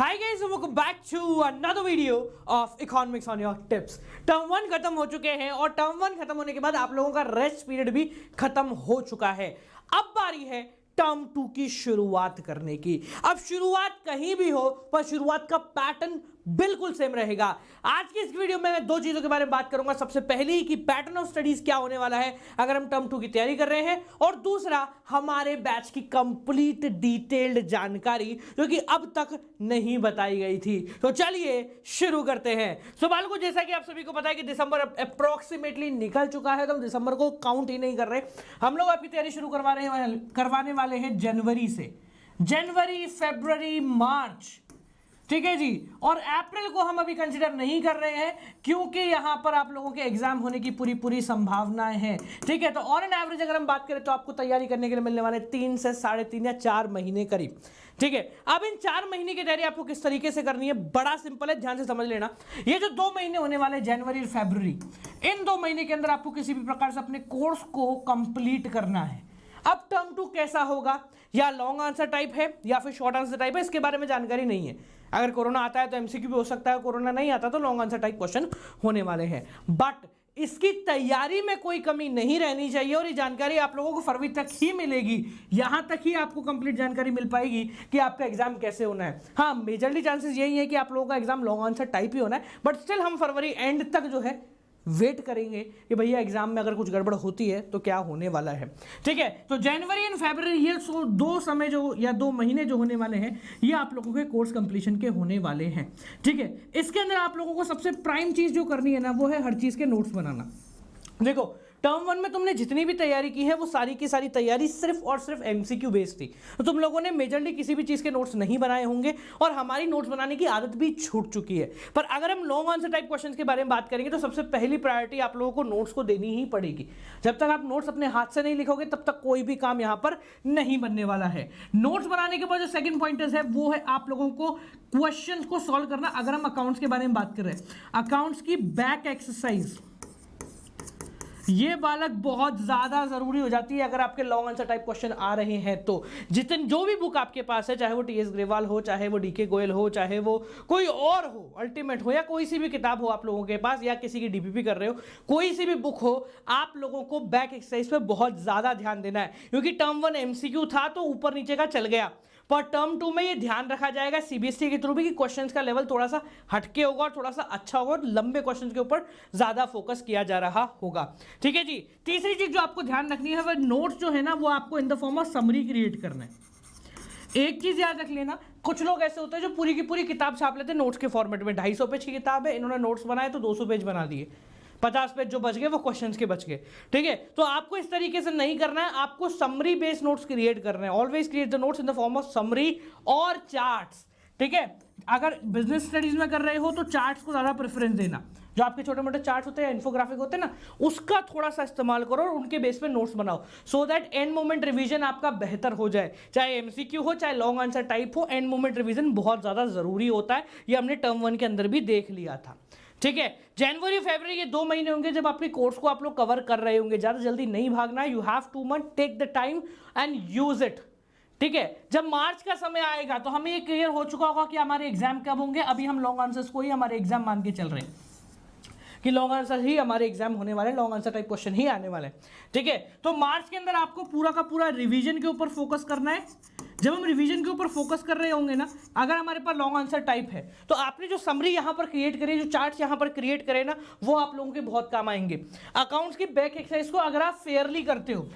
Hi guys, welcome back to another video of economics on your tips. Term one खत्म हो चुके हैं और टर्म वन खत्म होने के बाद आप लोगों का रेस्ट पीरियड भी खत्म हो चुका है। अब बारी है टर्म टू की शुरुआत करने की। अब शुरुआत कहीं भी हो पर शुरुआत का पैटर्न बिल्कुल सेम रहेगा। आज की इस वीडियो में मैं दो चीजों के बारे में बात करूंगा। सबसे पहली कि पैटर्न ऑफ स्टडीज क्या होने वाला है अगर हम टर्म टू की तैयारी कर रहे हैं, और दूसरा हमारे बैच की कंप्लीट डिटेल्ड जानकारी जो कि अब तक नहीं बताई गई थी। तो चलिए शुरू करते हैं। सवाल को जैसा कि आप सभी को पता है कि दिसंबर अप्रोक्सीमेटली निकल चुका है, तो हम दिसंबर को काउंट ही नहीं कर रहे। हम लोग आपकी तैयारी शुरू करवाने वाले हैं जनवरी से। जनवरी, फरवरी, मार्च, ठीक है जी। और अप्रैल को हम अभी कंसीडर नहीं कर रहे हैं क्योंकि यहां पर आप लोगों के एग्जाम होने की पूरी संभावनाएं हैं। ठीक है, तो ऑन एन एवरेज अगर हम बात करें तो आपको तैयारी करने के लिए मिलने वाले 3 से 3.5 या 4 महीने करीब। ठीक है, अब इन 4 महीने की तैयारी आपको किस तरीके से करनी है, बड़ा सिंपल है, ध्यान से समझ लेना। ये जो 2 महीने होने वाले जनवरी और फरवरी, इन 2 महीने के अंदर आपको किसी भी प्रकार से अपने कोर्स को कंप्लीट करना है। अब टर्म 2 कैसा होगा, या लॉन्ग आंसर टाइप है या फिर शॉर्ट आंसर टाइप है, इसके बारे में जानकारी नहीं है। अगर कोरोना आता है तो एमसीक्यू भी हो सकता है, कोरोना नहीं आता तो लॉन्ग आंसर टाइप क्वेश्चन होने वाले हैं। बट इसकी तैयारी में कोई कमी नहीं रहनी चाहिए और ये जानकारी आप लोगों को फरवरी तक ही मिलेगी। यहां तक ही आपको कंप्लीट जानकारी मिल पाएगी कि आपका एग्जाम कैसे होना है। हाँ, मेजरली चांसेस यही है कि आप लोगों का एग्जाम लॉन्ग आंसर टाइप ही होना है, बट स्टिल हम फरवरी एंड तक जो है वेट करेंगे कि भैया एग्जाम में अगर कुछ गड़बड़ होती है तो क्या होने वाला है। ठीक है, तो जनवरी एंड फरवरी, ये 2 समय जो या 2 महीने जो होने वाले हैं, ये आप लोगों के कोर्स कंप्लीशन के होने वाले हैं। ठीक है, इसके अंदर आप लोगों को सबसे प्राइम चीज जो करनी है ना, वो है हर चीज के नोट्स बनाना। देखो, टर्म 1 में तुमने जितनी भी तैयारी की है वो सारी की सारी तैयारी सिर्फ और सिर्फ एमसीक्यू बेस्ड थी, तो तुम लोगों ने मेजरली किसी भी चीज के नोट्स नहीं बनाए होंगे और हमारी नोट्स बनाने की आदत भी छूट चुकी है। पर अगर हम लॉन्ग आंसर टाइप क्वेश्चंस के बारे में बात करेंगे तो सबसे पहली प्रायोरिटी आप लोगों को नोट्स को देनी ही पड़ेगी। जब तक आप नोट्स अपने हाथ से नहीं लिखोगे तब तक कोई भी काम यहां पर नहीं बनने वाला है। नोट्स बनाने के बाद जो सेकंड पॉइंटर्स है वो है आप लोगों को क्वेश्चन को सॉल्व करना। अगर हम अकाउंट्स के बारे में बात कर रहे हैं, अकाउंट्स की बैक एक्सरसाइज, ये बालक बहुत ज्यादा जरूरी हो जाती है अगर आपके लॉन्ग आंसर टाइप क्वेश्चन आ रहे हैं तो। जो भी बुक आपके पास है, चाहे वो टीएस ग्रेवाल हो, चाहे वो डीके गोयल हो, चाहे वो कोई और हो, अल्टीमेट हो, या कोई सी भी किताब हो आप लोगों के पास, या किसी की डीपीपी कर रहे हो, कोई सी भी बुक हो, आप लोगों को बैक एक्सरसाइज पे बहुत ज्यादा ध्यान देना है। क्योंकि टर्म 1 एमसीक्यू था तो ऊपर नीचे का चल गया, पर टर्म 2 में ये ध्यान रखा जाएगा सीबीएसई के थ्रू भी कि क्वेश्चंस का लेवल थोड़ा सा हटके होगा और थोड़ा सा अच्छा होगा और लंबे क्वेश्चंस के ऊपर ज्यादा फोकस किया जा रहा होगा। ठीक है जी। तीसरी चीज जो आपको ध्यान रखनी है, वह नोट्स जो है ना, वो आपको in the form of summary create करना है। एक चीज याद रख लेना, कुछ लोग ऐसे होते हैं जो पूरी की पूरी किताब छाप लेते हैं नोट्स के फॉर्मेट में। 250 पेज की किताब है, इन्होंने नोट्स बनाए तो 200 पेज बना दिए, 50 पेज जो बच गए वो क्वेश्चंस के बच गए। ठीक है, तो आपको इस तरीके से नहीं करना है, आपको समरी बेस्ड नोट्स क्रिएट करना है। Always create the notes in the form of summary और चार्ट्स। ठीक है, अगर बिजनेस स्टडीज में कर रहे हो तो चार्ट्स को ज्यादा प्रेफरेंस देना। जो आपके छोटे मोटे चार्ट्स होते हैं, इन्फोग्राफिक होते हैं ना, उसका थोड़ा सा इस्तेमाल करो और उनके बेस पे नोट्स बनाओ, so that end moment revision आपका बेहतर हो जाए। चाहे एमसीक्यू हो, चाहे लॉन्ग आंसर टाइप हो, एंड मोमेंट रिवीजन बहुत ज्यादा जरूरी होता है। ये हमने टर्म 1 के अंदर भी देख लिया था। ठीक है, जनवरी फरवरी ये 2 महीने होंगे जब अपने कोर्स को आप लोग कवर कर रहे होंगे। ज्यादा जल्दी नहीं भागना है, you have two month, take the time and use it. ठीक है, जब मार्च का समय आएगा तो हमें ये क्लियर हो चुका होगा कि हमारे एग्जाम कब होंगे। अभी हम लॉन्ग आंसर्स को ही हमारे एग्जाम मान के चल रहे हैं कि लॉन्ग आंसर ही हमारे एग्जाम होने वाले, लॉन्ग आंसर टाइप क्वेश्चन ही आने वाले। ठीक है, तो मार्च के अंदर आपको पूरा का पूरा रिवीजन के ऊपर फोकस करना है। जब हम रिवीजन के ऊपर फोकस कर रहे होंगे ना, अगर हमारे पास लॉन्ग आंसर टाइप है तो आपने जो समरी यहां पर क्रिएट करी, जो चार्ट्स यहां पर क्रिएट करे ना, वो आप लोगों के बहुत काम आएंगे। अकाउंट्स की बैक एक्सरसाइज को अगर आप फेयरली करते हो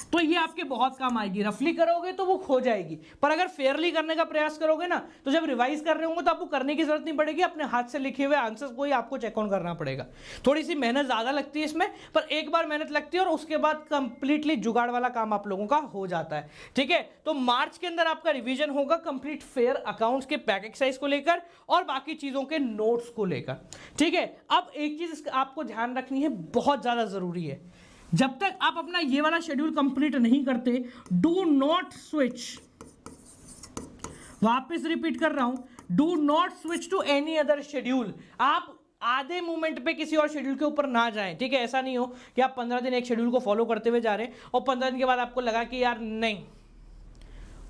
तो ये आपके बहुत काम आएगी। रफली करोगे तो वो खो जाएगी, पर अगर फेयरली करने का प्रयास करोगे ना, तो जब रिवाइज कर रहे होंगे तो आपको करने की जरूरत नहीं पड़ेगी, अपने हाथ से लिखे हुए आंसर्स को ही आपको चेक ऑन करना पड़ेगा। थोड़ी सी मेहनत ज्यादा लगती है इसमें, पर एक बार मेहनत लगती है और उसके बाद कंप्लीटली जुगाड़ वाला काम आप लोगों का हो जाता है। ठीक है, तो मार्च के अंदर आपका रिवीजन होगा कंप्लीट फेयर, अकाउंट्स के बैक एक्सरसाइज को लेकर और बाकी चीजों के नोट्स को लेकर। ठीक है, अब एक चीज आपको ध्यान रखनी है, बहुत ज्यादा जरूरी है, जब तक आप अपना ये वाला शेड्यूल कंप्लीट नहीं करते, डू नॉट स्विच, वापस रिपीट कर रहा हूं, do not switch to any other schedule. आप आधे मोमेंट पे किसी और शेड्यूल के ऊपर ना जाएं। ठीक है, ऐसा नहीं हो कि आप 15 दिन एक शेड्यूल को फॉलो करते हुए जा रहे हैं और 15 दिन के बाद आपको लगा कि यार नहीं,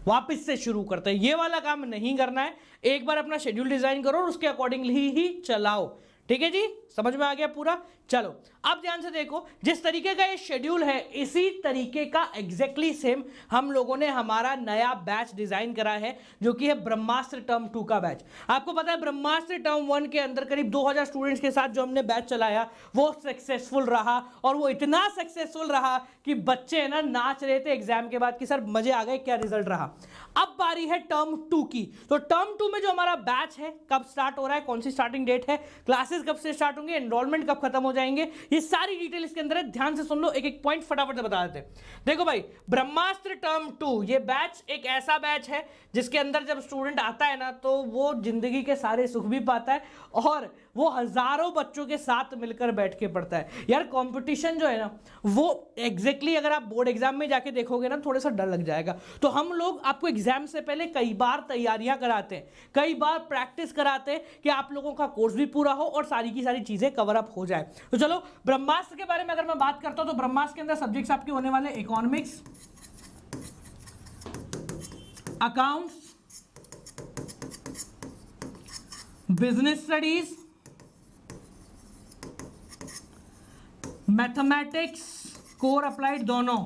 वापस से शुरू करते हैं। ये वाला काम नहीं करना है, एक बार अपना शेड्यूल डिजाइन करो और उसके अकॉर्डिंगली ही चलाओ। ठीक है जी, समझ में आ गया पूरा। चलो अब ध्यान से देखो, जिस तरीके का ये शेड्यूल है इसी तरीके का एग्जैक्टली सेम हम लोगों ने हमारा नया बैच डिजाइन करा है, जो कि है ब्रह्मास्त्र टर्म 2 का बैच। आपको पता है ब्रह्मास्त्र टर्म 1 के अंदर करीब 2000 स्टूडेंट्स के साथ जो हमने बैच चलाया वो सक्सेसफुल रहा, और वो इतना सक्सेसफुल रहा कि बच्चे ना नाच रहे थे एग्जाम के बाद कि सर मजे आ गए, क्या रिजल्ट रहा। अब बारी है टर्म 2 की। तो टर्म 2 में जो हमारा बैच है कब स्टार्ट हो रहा है, कौन सी स्टार्टिंग डेट है, क्लासेस कब से स्टार्ट होंगे, एनरोलमेंट कब खत्म हो जाएंगे, ये सारी डिटेल इसके अंदर है। ध्यान से सुन लो, एक एक पॉइंट फटाफट से बता देते हैं। देखो भाई, ब्रह्मास्त्र टर्म 2 ये बैच एक ऐसा बैच है जिसके अंदर जब स्टूडेंट आता है ना तो वो जिंदगी के सारे सुख भी पाता है और वो हजारों बच्चों के साथ मिलकर बैठ के पढ़ता है। यार कंपटीशन जो है ना वो एग्जैक्टली अगर आप बोर्ड एग्जाम में जाके देखोगे ना थोड़ा सा डर लग जाएगा। तो हम लोग आपको एग्जाम से पहले कई बार तैयारियां कराते हैं, कई बार प्रैक्टिस कराते हैं कि आप लोगों का कोर्स भी पूरा हो और सारी की सारी चीजें कवर अप हो जाए। तो चलो ब्रह्मास्त्र के बारे में अगर मैं बात करता हूं तो ब्रह्मास्त्र के अंदर सब्जेक्ट्स आपके होने वाले economics, accounts, business studies, mathematics, core applied, दोनों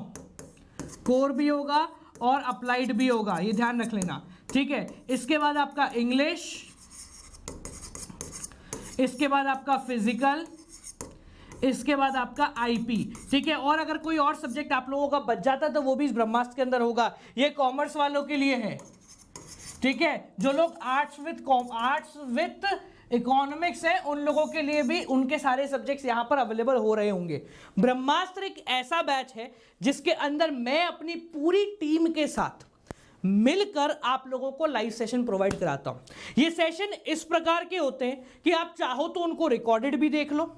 कोर भी होगा और अप्लाइड भी होगा, ये ध्यान रख लेना। ठीक है, इसके बाद आपका इंग्लिश, इसके बाद आपका फिजिकल, इसके बाद आपका आईपी। ठीक है, और अगर कोई और सब्जेक्ट आप लोगों का बच जाता है तो वो भी इस ब्रह्मास्त्र के अंदर होगा। ये कॉमर्स वालों के लिए है। ठीक है, जो लोग आर्ट्स विथ इकोनॉमिक्स है उन लोगों के लिए भी उनके सारे सब्जेक्ट्स यहां पर अवेलेबल हो रहे होंगे। ब्रह्मास्त्र एक ऐसा बैच है जिसके अंदर मैं अपनी पूरी टीम के साथ मिलकर आप लोगों को लाइव सेशन प्रोवाइड कराता हूं। ये सेशन इस प्रकार के होते हैं कि आप चाहो तो उनको रिकॉर्डेड भी देख लो,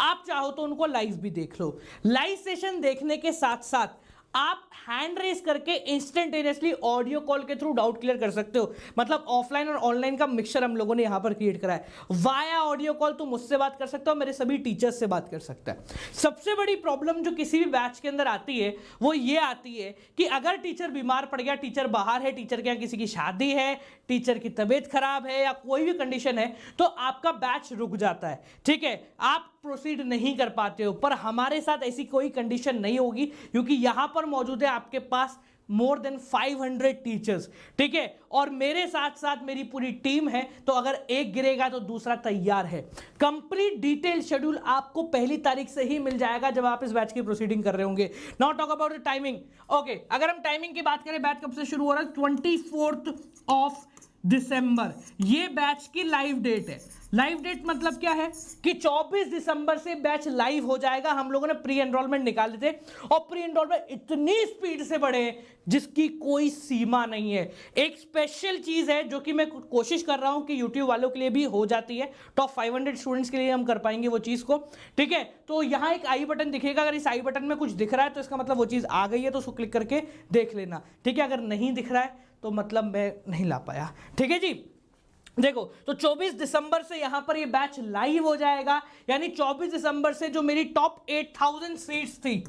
आप चाहो तो उनको लाइव भी देख लो। लाइव सेशन देखने के साथ साथ आप हैंड रेस करके इंस्टेंटेनियसली ऑडियो कॉल के थ्रू डाउट क्लियर कर सकते हो। मतलब ऑफलाइन और ऑनलाइन का मिक्सचर हम लोगों ने यहां पर क्रिएट करा है। वाया ऑडियो कॉल तुम मुझसे बात कर सकते हो, मेरे सभी टीचर्स से बात कर सकता है। सबसे बड़ी प्रॉब्लम जो किसी भी बैच के अंदर आती है वो ये आती है कि अगर टीचर बीमार पड़ गया, टीचर बाहर है, टीचर के यहाँ किसी की शादी है, टीचर की तबीयत खराब है या कोई भी कंडीशन है तो आपका बैच रुक जाता है। ठीक है, आप प्रोसीड नहीं कर पाते हो। पर हमारे साथ ऐसी कोई कंडीशन नहीं होगी क्योंकि यहां पर मौजूद है आपके पास मोर देन 500 टीचर्स। ठीक है, और मेरे साथ साथ मेरी पूरी टीम है, तो अगर एक गिरेगा तो दूसरा तैयार है। कंप्लीट डिटेल शेड्यूल आपको पहली तारीख से ही मिल जाएगा जब आप इस बैच की प्रोसीडिंग कर रहे होंगे। Now talk about the timing. Okay, अगर हम टाइमिंग की बात करें, बैच कब से शुरू हो रहा है? 24 ऑफ दिसंबर ये बैच की लाइव डेट है। लाइव डेट मतलब क्या है कि 24 दिसंबर से बैच लाइव हो जाएगा। हम लोगों ने प्री एनरोलमेंट निकाले थे और प्री एनरोलमेंट इतनी स्पीड से बढ़े जिसकी कोई सीमा नहीं है। एक स्पेशल चीज है जो कि मैं कोशिश कर रहा हूं कि यूट्यूब वालों के लिए भी हो जाती है। टॉप 500 स्टूडेंट्स के लिए हम कर पाएंगे वो चीज को। ठीक है, तो यहां एक आई बटन दिखेगा, अगर इस आई बटन में कुछ दिख रहा है तो इसका मतलब वो चीज आ गई है, तो उसको क्लिक करके देख लेना। ठीक है, अगर नहीं दिख रहा है तो मतलब मैं नहीं ला पाया। ठीक है जी, देखो तो 24 दिसंबर से यहां पर ये बैच लाइव हो जाएगा। यानी 24 दिसंबर से जो मेरी टॉप 8000 सीट्स थी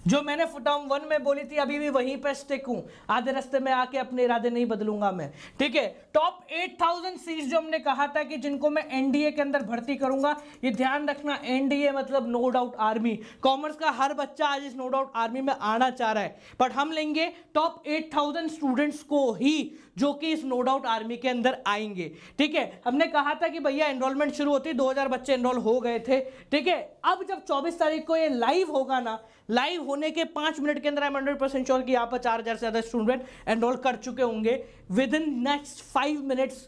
जो मैंने टर्म 1 में बोली थी, अभी भी वहीं पर स्टिक हूं। आधे रास्ते में आके अपने इरादे नहीं बदलूंगा मैं। ठीक है, टॉप 8000 सीट्स जो हमने कहा था कि जिनको मैं एनडीए के अंदर भर्ती करूंगा, ये ध्यान रखना, एनडीए मतलब नो डाउट आर्मी। कॉमर्स का हर बच्चा आज इस नो डाउट आर्मी में आना चाह रहा है, बट हम लेंगे टॉप 8000 स्टूडेंट्स को ही जो कि इस नो डाउट आर्मी के अंदर आएंगे। ठीक है, हमने कहा था कि भैया एनरोलमेंट शुरू होती, 2000 बच्चे एनरोल हो गए थे। ठीक है, अब जब 24 तारीख को ये लाइव होगा ना, लाइव होने के 5 मिनट के अंदर आई एम 100% श्योर कि यहाँ पर 4000 से ज्यादा स्टूडेंट एनरोल कर चुके होंगे with in next 5 minutes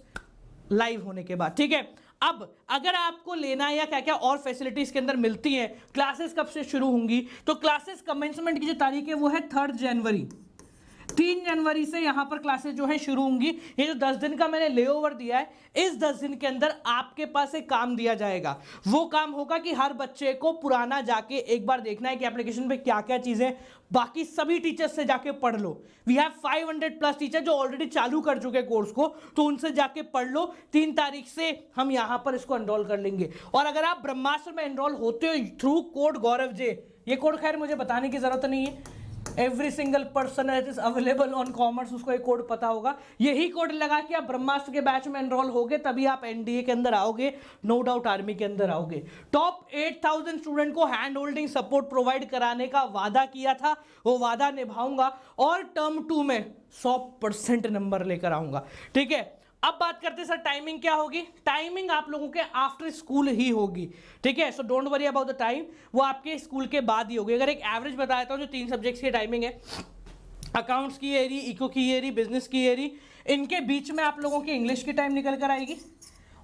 live होने के बाद। ठीक है, अब अगर आपको लेना है या क्या क्या और फैसिलिटीज के अंदर मिलती हैं, क्लासेस कब से शुरू होंगी, तो क्लासेस कमेंसमेंट की जो तारीख है वो है 3 जनवरी। 3 जनवरी से यहां पर क्लासेस जो है शुरू होंगी। ये जो 10 दिन का मैंने लेओवर दिया है, इस 10 दिन के अंदर आपके पास एक काम दिया जाएगा। वो काम होगा कि हर बच्चे को पुराना जाके एक बार देखना है कि एप्लीकेशन पे क्या क्या चीजें, बाकी सभी टीचर्स से जाके पढ़ लो। वी हैव 500+ टीचर जो ऑलरेडी चालू कर चुके कोर्स को, तो उनसे जाके पढ़ लो। 3 तारीख से हम यहां पर इसको एनरोल कर लेंगे। और अगर आप ब्रह्मास्त्र में एनरोल होते हो थ्रू कोड गौरव जे, ये कोड खैर मुझे बताने की जरूरत नहीं है, every single person is available on commerce, उसको एक कोड पता होगा। यही कोड लगा के आप ब्रह्मास्त्र के बैच में एनरोल होगे, तभी आप एनडीए के अंदर आओगे, नो डाउट आर्मी के अंदर आओगे। टॉप 8000 स्टूडेंट को हैंड होल्डिंग सपोर्ट प्रोवाइड कराने का वादा किया था, वो वादा निभाऊंगा और टर्म 2 में 100% नंबर लेकर आऊंगा। ठीक है, अब बात करते हैं सर टाइमिंग क्या होगी। टाइमिंग आप लोगों के आफ्टर स्कूल ही होगी। ठीक है, so don't worry about the time, वो आपके स्कूल के बाद ही होगी। अगर एक एवरेज बता देता हूँ, जो 3 सब्जेक्ट्स की टाइमिंग है, अकाउंट्स की एरी, इको की एरी, बिजनेस की एरी, इनके बीच में आप लोगों की इंग्लिश की टाइम निकल कर आएगी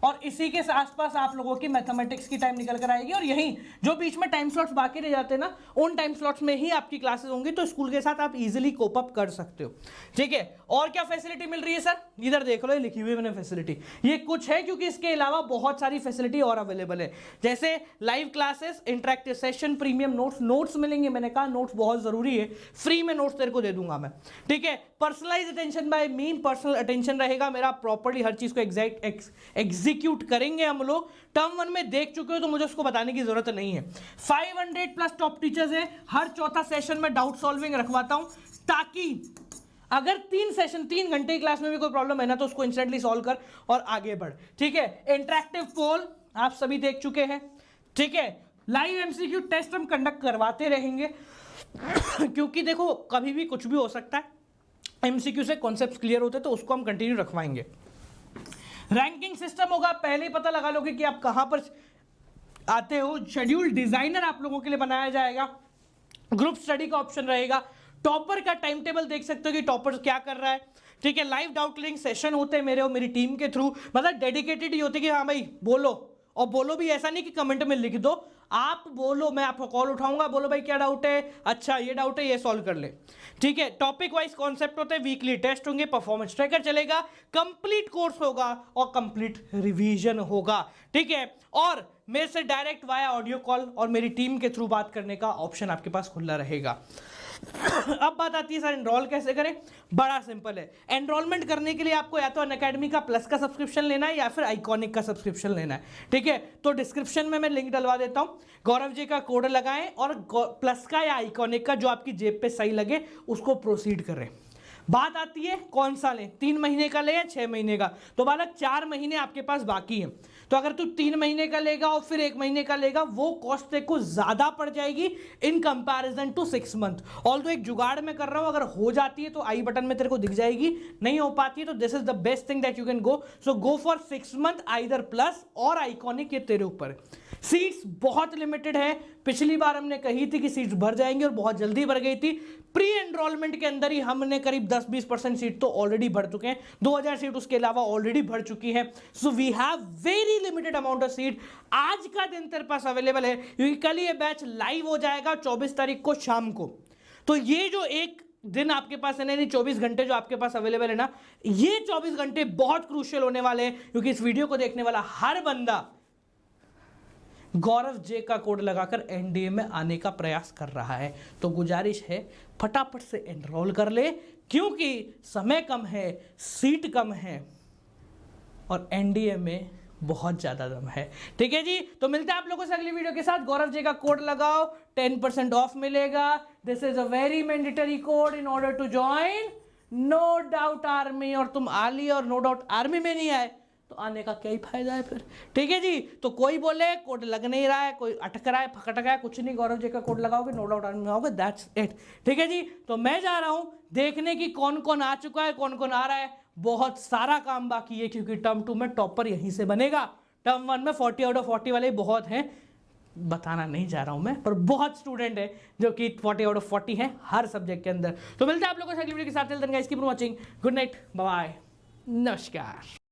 और इसी के आसपास आप लोगों की मैथमेटिक्स की टाइम निकल कर आएगी। और यहीं जो बीच में टाइम स्लॉट्स बाकी रह जाते हैं ना, उन टाइम स्लॉट्स में ही आपकी क्लासेस होंगी, तो स्कूल के साथ आप इजीली कोप अप कर सकते हो। ठीक है, और क्या फैसिलिटी मिल रही है सर, इधर देख लो, ये लिखी हुई है मैंने फैसिलिटी, ये कुछ है क्योंकि इसके अलावा बहुत सारी फैसिलिटी और अवेलेबल है, जैसे live classes, interactive session, premium notes मिलेंगे। मैंने कहा नोट्स बहुत जरूरी है, फ्री में नोट्स तेरे को दे दूंगा मैं। ठीक है, personalize attention by mean, personal attention रहेगा मेरा, प्रॉपर्ली हर चीज को एग्जीक्यूट करेंगे हम लोग। टर्म 1 में देख चुके हो तो मुझे उसको बताने की जरूरत नहीं है। 500+ टॉप टीचर्स है, हर चौथा सेशन में डाउट सॉल्विंग रखवाता हूं, ताकि अगर 3 घंटे की क्लास में भी कोई प्रॉब्लम है ना, तो उसको इंस्टेंटली सॉल्व कर और आगे बढ़। ठीक है, इंटरेक्टिव पोल आप सभी देख चुके हैं। ठीक है, लाइव एमसीक्यू टेस्ट हम कंडक्ट करवाते रहेंगे क्योंकि देखो कभी भी कुछ भी हो सकता है, एमसीक्यू से कॉन्सेप्ट्स क्लियर होते हैं, तो उसको हम कंटिन्यू रखवाएंगे। रैंकिंग सिस्टम होगा, पहले ही पता लगा लोगे कि आप कहां पर आते हो। शेड्यूल डिजाइनर आप लोगों के लिए बनाया जाएगा, ग्रुप स्टडी का ऑप्शन रहेगा, टॉपर का टाइम टेबल देख सकते हो कि टॉपर क्या कर रहा है। ठीक है, लाइव डाउट क्लियरिंग सेशन होते हैं मेरे और मेरी टीम के थ्रू, मतलब डेडिकेटेड ही होते कि हाँ भाई बोलो, और बोलो भी ऐसा नहीं कि कमेंट में लिख दो, आप बोलो, मैं आपको कॉल उठाऊंगा, बोलो भाई क्या डाउट है, अच्छा ये डाउट है, ये सॉल्व कर ले। ठीक है, टॉपिक वाइज कॉन्सेप्ट होते हैं, वीकली टेस्ट होंगे, परफॉर्मेंस ट्रैकर चलेगा, कंप्लीट कोर्स होगा और कंप्लीट रिवीजन होगा। ठीक है, और मेरे से डायरेक्ट वाया ऑडियो कॉल और मेरी टीम के थ्रू बात करने का ऑप्शन आपके पास खुला रहेगा। अब बात आती है सर एनरोल कैसे करें। बड़ा सिंपल है, एनरोलमेंट करने के लिए आपको या तो अनअकैडमी का प्लस का सब्सक्रिप्शन लेना है या फिर आइकॉनिक का सब्सक्रिप्शन लेना है। ठीक है, तो डिस्क्रिप्शन में मैं लिंक डलवा देता हूं, गौरव जी का कोड लगाएं और प्लस का या आइकॉनिक का जो आपकी जेब पे सही लगे उसको प्रोसीड करें। बात आती है कौन सा लें, 3 महीने का ले या 6 महीने का। तो बालक 4 महीने आपके पास बाकी है, तो अगर तू 3 महीने का लेगा और फिर 1 महीने का लेगा, वो कॉस्ट तेरे को ज्यादा पड़ जाएगी in comparison to 6 month. Although एक जुगाड़ में कर रहा हूं, अगर हो जाती है तो आई बटन में तेरे को दिख जाएगी, नहीं हो पाती है तो this is the best thing that you can go. So go for 6 month, either plus और आइकॉनिक, ये तेरे ऊपर है। सीट्स बहुत लिमिटेड है, पिछली बार हमने कही थी कि सीट्स भर जाएंगी और बहुत जल्दी भर गई थी। प्री एनरोलमेंट के अंदर ही हमने करीब 10-20% सीट तो ऑलरेडी भर चुके हैं, 2000 सीट उसके अलावा ऑलरेडी भर चुकी है। So we have very limited amount of seat. आज का दिन तेरे पास अवेलेबल है क्योंकि कल ये बैच लाइव हो जाएगा 24 तारीख को शाम को। तो ये जो एक दिन आपके पास है ना, 24 घंटे जो आपके पास अवेलेबल है ना, ये 24 घंटे बहुत क्रूशियल होने वाले हैं, क्योंकि इस वीडियो को देखने वाला हर बंदा गौरव जे का कोड लगाकर एनडीए में आने का प्रयास कर रहा है। तो गुजारिश है फटाफट से एनरोल कर ले, क्योंकि समय कम है, सीट कम है और एनडीए में बहुत ज्यादा दम है। ठीक है जी, तो मिलते हैं आप लोगों से अगली वीडियो के साथ। गौरव जे का कोड लगाओ, 10% ऑफ मिलेगा। This is a very mandatory code in order to join no doubt army. और तुम आली और नो डाउट आर्मी में नहीं आए तो आने का क्या ही फायदा है फिर। ठीक है जी, तो कोई बोले कोड लग नहीं रहा है, कोई अटक रहा है, फकट रहा है, कुछ नहीं, गौरव जी का कोड लगाओगे, नो डाउट आर्मी में आओगे, दैट्स इट। ठीक है जी, तो मैं जा रहा हूं देखने की कौन कौन आ चुका है, कौन कौन आ रहा है। बहुत सारा काम बाकी है क्योंकि टर्म 2 में टॉपर यहीं से बनेगा। टर्म 1 में 40 आउट ऑफ 40 वाले बहुत हैं, बताना नहीं जा रहा हूं मैं, पर बहुत स्टूडेंट है जो कि 40 आउट ऑफ 40 हैं हर सब्जेक्ट के अंदर। तो मिलते हैं आप लोगों से अगली वीडियो के साथ। Till then guys keep watching, good night, bye, नमस्कार।